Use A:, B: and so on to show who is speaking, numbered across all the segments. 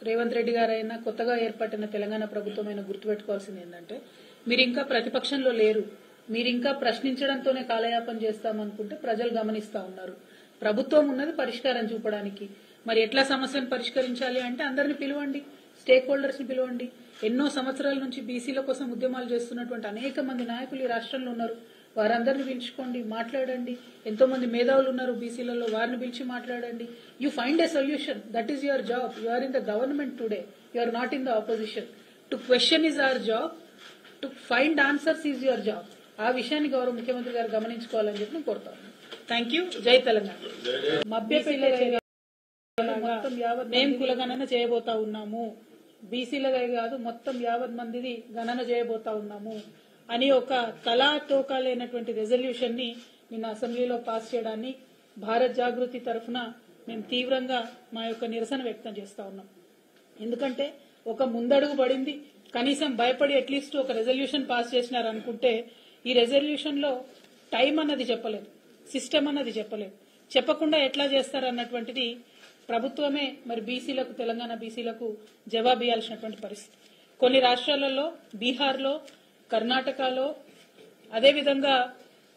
A: రేవంత్ రెడ్డి గారైనా కొత్తగా ఏర్పడిన తెలంగాణ ప్రభుత్వమైనా గుర్తుపెట్టుకోవాల్సింది ఏంటంటే మీరు ఇంకా ప్రతిపక్షంలో లేరు, మీరు ఇంకా ప్రశ్నించడంతోనే కాలయాపన చేస్తామనుకుంటే ప్రజలు గమనిస్తా ఉన్నారు. ప్రభుత్వం ఉన్నది పరిష్కారం చూపడానికి. మరి ఎట్లా సమస్యను పరిష్కరించాలి అంటే అందరిని పిలవండి, స్టేక్ హోల్డర్స్ ని పిలవండి. ఎన్నో సంవత్సరాల నుంచి బీసీల కోసం ఉద్యమాలు చేస్తున్నటువంటి అనేక మంది నాయకులు ఈ రాష్ట్రంలో ఉన్నారు. వారందరిని పిలుచుకోండి, మాట్లాడండి. ఎంతో మంది మేధావులు ఉన్నారు బీసీలలో, వారిని పిలిచి మాట్లాడండి. You find a solution. That is your job. You are in the government today, you are not in the opposition. To question is our job, to find answers is your job. ఆ విషయాన్ని గౌరవ ముఖ్యమంత్రి గారు గమనించుకోవాలని చెప్పి నేను కోరుతాను. Thank you. జై తెలంగాణ. మొత్తం యావత్ మేము కులగణన చేయబోతా ఉన్నాము, బీసీలదే కాదు మొత్తం యావత్ మందిది గణన చేయబోతా ఉన్నాము అని ఒక తలాతోకా లేనటువంటి రెజల్యూషన్ ని నిన్న అసెంబ్లీలో పాస్ చేయడాన్ని భారత్ జాగృతి తరఫున మేము తీవ్రంగా మా యొక్క నిరసన వ్యక్తం చేస్తా ఉన్నాం. ఎందుకంటే ఒక ముందడుగు పడింది, కనీసం భయపడి అట్లీస్ట్ ఒక రెజల్యూషన్ పాస్ చేసినారు అనుకుంటే ఈ రెజల్యూషన్ లో టైం అన్నది చెప్పలేదు, సిస్టమ్ అన్నది చెప్పలేదు. చెప్పకుండా ఎట్లా చేస్తారన్నటువంటిది ప్రభుత్వమే మరి బీసీలకు, తెలంగాణ బీసీలకు జవాబు ఇవ్వాల్సినటువంటి పరిస్థితి. కొన్ని రాష్ట్రాలలో, బీహార్లో, కర్ణాటకలో, అదేవిధంగా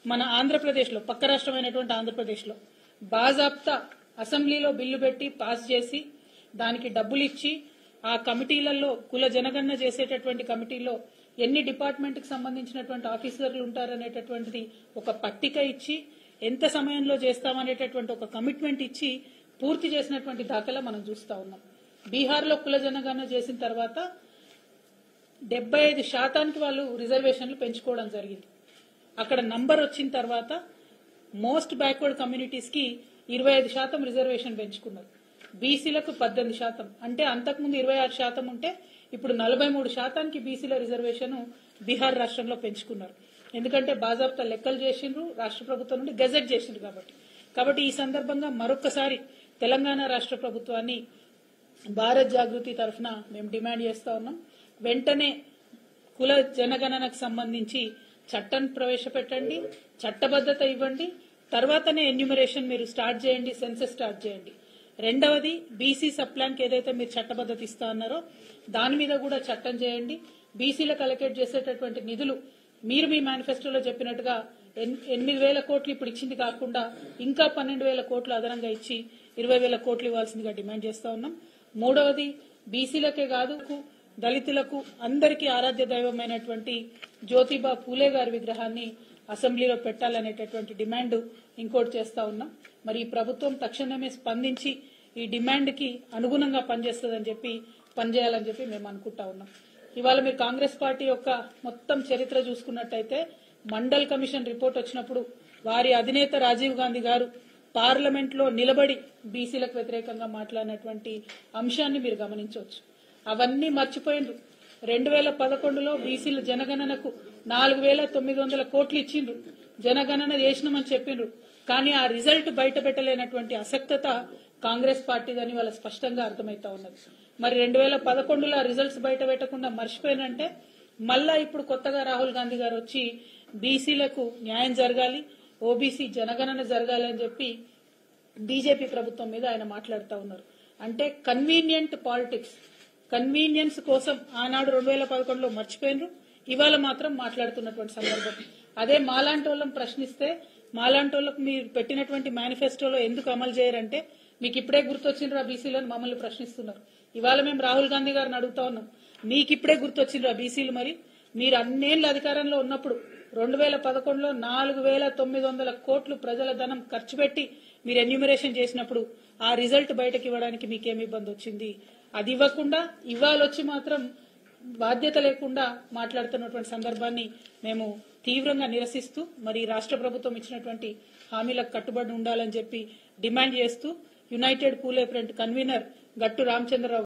A: మన ఆంధ్రప్రదేశ్లో, పక్క రాష్ట్రమైనటువంటి ఆంధ్రప్రదేశ్లో బాజాప్తా అసెంబ్లీలో బిల్లు పెట్టి పాస్ చేసి దానికి డబ్బులు ఇచ్చి ఆ కమిటీలలో కుల జనగణన చేసేటటువంటి కమిటీలో ఎన్ని డిపార్ట్మెంట్ కి సంబంధించినటువంటి ఆఫీసర్లు ఉంటారనేటటువంటిది ఒక పట్టిక ఇచ్చి ఎంత సమయంలో చేస్తామనేటటువంటి ఒక కమిట్మెంట్ ఇచ్చి పూర్తి చేసినటువంటి దాఖలా మనం చూస్తా ఉన్నాం. బీహార్లో కుల జనగణన చేసిన తర్వాత 75% వాళ్ళు రిజర్వేషన్లు పెంచుకోవడం జరిగింది. అక్కడ నంబర్ వచ్చిన తర్వాత మోస్ట్ బ్యాక్వర్డ్ కమ్యూనిటీస్ కి 25% రిజర్వేషన్ పెంచుకున్నారు. బీసీలకు 18%, అంటే అంతకుముందు 26% ఉంటే ఇప్పుడు 43%కి బీసీల రిజర్వేషన్ బీహార్ రాష్ట్రంలో పెంచుకున్నారు. ఎందుకంటే బాజాప్తా లెక్కలు చేసిండ్రు, రాష్ట్ర ప్రభుత్వం నుండి గెజెట్ చేసిండ్రు. కాబట్టి ఈ సందర్భంగా మరొక్కసారి తెలంగాణ రాష్ట్ర ప్రభుత్వాన్ని భారత్ జాగృతి తరఫున మేము డిమాండ్ చేస్తా ఉన్నాం. వెంటనే కుల జనగణనకు సంబంధించి చట్టం ప్రవేశపెట్టండి, చట్టబద్దత ఇవ్వండి, తర్వాతనే ఎన్యూమరేషన్ మీరు స్టార్ట్ చేయండి, సెన్సస్ స్టార్ట్ చేయండి. రెండవది బీసీ సబ్ ప్లాన్ కి ఏదైతే మీరు చట్టబద్దత ఇస్తా అన్నారో దాని మీద కూడా చట్టం చేయండి. బీసీలకు అలొకేట్ చేసేటటువంటి నిధులు మీరు మీ మేనిఫెస్టోలో చెప్పినట్టుగా 8,000 కోట్లు ఇప్పుడు ఇచ్చింది కాకుండా ఇంకా 12,000 కోట్లు అదనంగా ఇచ్చి 20,000 కోట్లు ఇవ్వాల్సిందిగా డిమాండ్ చేస్తా ఉన్నాం. మూడవది బీసీలకే కాదు దళితులకు అందరికీ ఆరాధ్య దైవమైనటువంటి జ్యోతిబా పూలే గారి విగ్రహాన్ని అసెంబ్లీలో పెట్టాలనేటటువంటి డిమాండ్ ఇంకోటి చేస్తా ఉన్నాం. మరి ఈ ప్రభుత్వం తక్షణమే స్పందించి ఈ డిమాండ్ కి అనుగుణంగా పనిచేస్తుందని చెప్పి పనిచేయాలని చెప్పి మేము అనుకుంటా ఉన్నాం. ఇవాళ మీరు కాంగ్రెస్ పార్టీ యొక్క మొత్తం చరిత్ర చూసుకున్నట్టయితే మండల్ కమిషన్ రిపోర్ట్ వచ్చినప్పుడు వారి అధినేత రాజీవ్ గాంధీ గారు పార్లమెంట్ లో నిలబడి బీసీలకు వ్యతిరేకంగా మాట్లాడినటువంటి అంశాన్ని మీరు గమనించవచ్చు. అవన్నీ మర్చిపోయిండ్రు. 2011లో బీసీల జనగణనకు 4,900 కోట్లు ఇచ్చిండ్రు, జనగణన చేసినామని చెప్పిండ్రు. కానీ ఆ రిజల్ట్ బయట పెట్టలేనటువంటి అసక్తత కాంగ్రెస్ పార్టీదని వాళ్ళ స్పష్టంగా అర్థమైతా ఉన్నది. మరి 2011లో ఆ రిజల్ట్స్ బయట పెట్టకుండా మర్చిపోయినంటే మళ్ళా ఇప్పుడు కొత్తగా రాహుల్ గాంధీ గారు వచ్చి బీసీలకు న్యాయం జరగాలి, ఓబీసీ జనగణన జరగాలి అని చెప్పి బీజేపీ ప్రభుత్వం మీద ఆయన మాట్లాడుతూ ఉన్నారు. అంటే కన్వీనియంట్ పాలిటిక్స్, కన్వీనియన్స్ కోసం ఆనాడు 2011లో మర్చిపోయినరు, ఇవాళ మాత్రం మాట్లాడుతున్నటువంటి సందర్భం. అదే మాలాంటి వాళ్ళని ప్రశ్నిస్తే మాలాంటి వాళ్ళకు మీరు పెట్టినటువంటి మేనిఫెస్టోలో ఎందుకు అమలు చేయరంటే మీకు ఇప్పుడే గుర్తొచ్చిండ్రు బీసీలను మమ్మల్ని ప్రశ్నిస్తున్నారు. ఇవాళ మేము రాహుల్ గాంధీ గారిని అడుగుతా ఉన్నాం, మీకు ఇప్పుడే గుర్తొచ్చిండ్రు బీసీలు? మరి మీరు అన్నేళ్ల అధికారంలో ఉన్నప్పుడు 2011లో 4,900 కోట్లు ప్రజల ధనం ఖర్చు పెట్టి మీరు ఎన్యూమరేషన్ చేసినప్పుడు ఆ రిజల్ట్ బయటకు ఇవ్వడానికి మీకేమి ఇబ్బంది వచ్చింది? అది ఇవ్వకుండా ఇవాళ వచ్చి మాత్రం బాధ్యత లేకుండా మాట్లాడుతున్నటువంటి సందర్భాన్ని మేము తీవ్రంగా నిరసిస్తూ మరి రాష్ట్ర ప్రభుత్వం ఇచ్చినటువంటి హామీలకు కట్టుబడి ఉండాలని చెప్పి డిమాండ్ చేస్తూ యునైటెడ్ పూలే ఫ్రంట్ కన్వీనర్ గట్టు రామచంద్రరావు